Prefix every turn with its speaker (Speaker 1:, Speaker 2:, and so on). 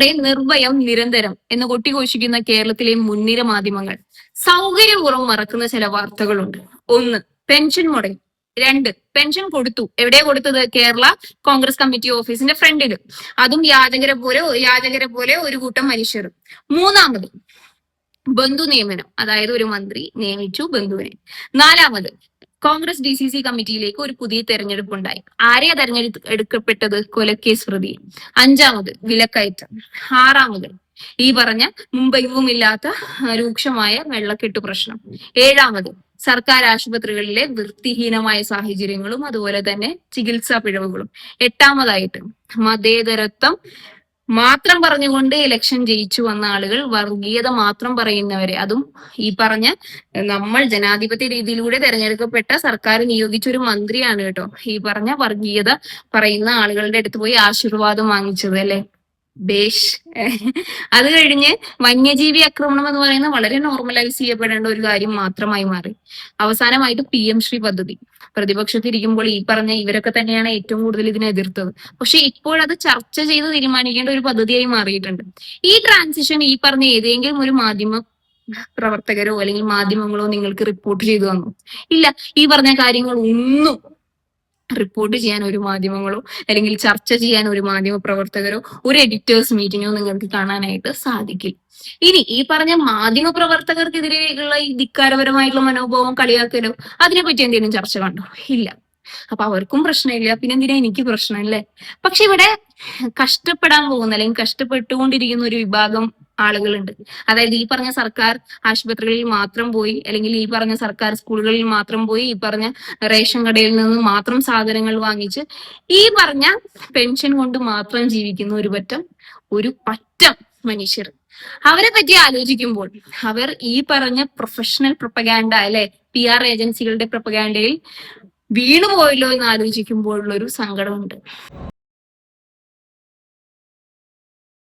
Speaker 1: നമ്മുടെ നിർഭയം നിരന്തരം എന്ന് കൊട്ടിഘോഷിക്കുന്ന കേരളത്തിലെ മുൻനിര മാധ്യമങ്ങൾ സൗകര്യപൂർവ്വം മറക്കുന്ന ചില വാർത്തകളുണ്ട്. ഒന്ന്, പെൻഷൻ മുടങ്ങി. രണ്ട്, പെൻഷൻ കൊടുത്തു. എവിടെ കൊടുത്തത്? കേരള കോൺഗ്രസ് കമ്മിറ്റി ഓഫീസിന്റെ ഫ്രണ്ടില്. അതും യാചകരെ പോലെ ഒരു കൂട്ടം മനുഷ്യർ. മൂന്നാമത്, ബന്ധു നിയമനം, അതായത് ഒരു മന്ത്രി നിയമിച്ചു ബന്ധുവിനെ. നാലാമത്, കോൺഗ്രസ് DCC കമ്മിറ്റിയിലേക്ക് ഒരു പുതിയ തെരഞ്ഞെടുപ്പ് ഉണ്ടായി. ആരെയാ തെരഞ്ഞെടുക്കപ്പെട്ടത്? കൊലക്കേസ് പ്രതി. അഞ്ചാമത്, വിലക്കയറ്റം. ആറാമത്, ഈ പറഞ്ഞ മുമ്പെങ്ങുമില്ലാത്ത രൂക്ഷമായ വെള്ളക്കെട്ട് പ്രശ്നം. ഏഴാമത്, സർക്കാർ ആശുപത്രികളിലെ വൃത്തിഹീനമായ സാഹചര്യങ്ങളും അതുപോലെ തന്നെ ചികിത്സാ പിഴവുകളും. എട്ടാമതായിട്ട്, മതേതരത്വം മാത്രം പറഞ്ഞുകൊണ്ട് ഇലക്ഷൻ ജയിച്ചു വന്ന ആളുകൾ വർഗീയത മാത്രം പറയുന്നവരെ, അതും ഈ പറഞ്ഞ നമ്മൾ ജനാധിപത്യ രീതിയിലൂടെ തെരഞ്ഞെടുക്കപ്പെട്ട സർക്കാർ നിയോഗിച്ച ഒരു മന്ത്രിയാണ് കേട്ടോ ഈ പറഞ്ഞ വർഗീയത പറയുന്ന ആളുകളുടെ അടുത്ത് പോയി ആശീർവാദം വാങ്ങിച്ചത്, അല്ലെ? ബേഷ്. അത് കഴിഞ്ഞ് വന്യജീവി ആക്രമണം എന്ന് പറയുന്നത് വളരെ നോർമലൈസ് ചെയ്യപ്പെടേണ്ട ഒരു കാര്യം മാത്രമായി മാറി. അവസാനമായിട്ട് PM ശ്രീ പദ്ധതി. പ്രതിപക്ഷത്തിരിക്കുമ്പോൾ ഈ പറഞ്ഞ ഇവരൊക്കെ തന്നെയാണ് ഏറ്റവും കൂടുതൽ ഇതിനെ എതിർത്തത്. പക്ഷെ ഇപ്പോഴത് ചർച്ച ചെയ്ത് തീരുമാനിക്കേണ്ട ഒരു പദ്ധതിയായി മാറിയിട്ടുണ്ട്. ഈ ട്രാൻസിഷൻ ഈ പറഞ്ഞ ഏതെങ്കിലും ഒരു മാധ്യമ പ്രവർത്തകരോ അല്ലെങ്കിൽ മാധ്യമങ്ങളോ നിങ്ങൾക്ക് റിപ്പോർട്ട് ചെയ്തു തന്നു? ഇല്ല. ഈ പറഞ്ഞ കാര്യങ്ങൾ ഒന്നും റിപ്പോർട്ട് ചെയ്യാൻ ഒരു മാധ്യമങ്ങളോ അല്ലെങ്കിൽ ചർച്ച ചെയ്യാൻ ഒരു മാധ്യമ പ്രവർത്തകരോ ഒരു എഡിറ്റേഴ്സ് മീറ്റിങ്ങോ നിങ്ങൾക്ക് കാണാനായിട്ട് സാധിക്കില്ല. ഇനി ഈ പറഞ്ഞ മാധ്യമ പ്രവർത്തകർക്കെതിരെയുള്ള ഈ ധിക്കാരപരമായിട്ടുള്ള മനോഭാവം, കളിയാക്കലോ, അതിനെപ്പറ്റി എന്തെങ്കിലും ചർച്ച കണ്ടോ? ഇല്ല. അപ്പൊ അവർക്കും പ്രശ്നമില്ല, പിന്നെ എന്തിനാ എനിക്ക് പ്രശ്നം, അല്ലേ? പക്ഷെ ഇവിടെ കഷ്ടപ്പെടാൻ പോകുന്ന അല്ലെങ്കിൽ കഷ്ടപ്പെട്ടുകൊണ്ടിരിക്കുന്ന ഒരു വിഭാഗം ആളുകളുണ്ട്. അതായത് ഈ പറഞ്ഞ സർക്കാർ ആശുപത്രികളിൽ മാത്രം പോയി അല്ലെങ്കിൽ ഈ പറഞ്ഞ സർക്കാർ സ്കൂളുകളിൽ മാത്രം പോയി ഈ പറഞ്ഞ റേഷൻ കടയിൽ നിന്ന് മാത്രം സാധനങ്ങൾ വാങ്ങിച്ച് ഈ പറഞ്ഞ പെൻഷൻ കൊണ്ട് മാത്രം ജീവിക്കുന്ന ഒരു പറ്റം മനുഷ്യർ. അവരെ പറ്റി ആലോചിക്കുമ്പോൾ അവർ ഈ പറഞ്ഞ പ്രൊഫഷണൽ പ്രൊപ്പഗാൻഡ, അല്ലെ, PR ഏജൻസികളുടെ പ്രൊപ്പഗാൻഡയിൽ വീണുപോയല്ലോ എന്ന് ആലോചിക്കുമ്പോഴുള്ളൊരു സങ്കടമുണ്ട്.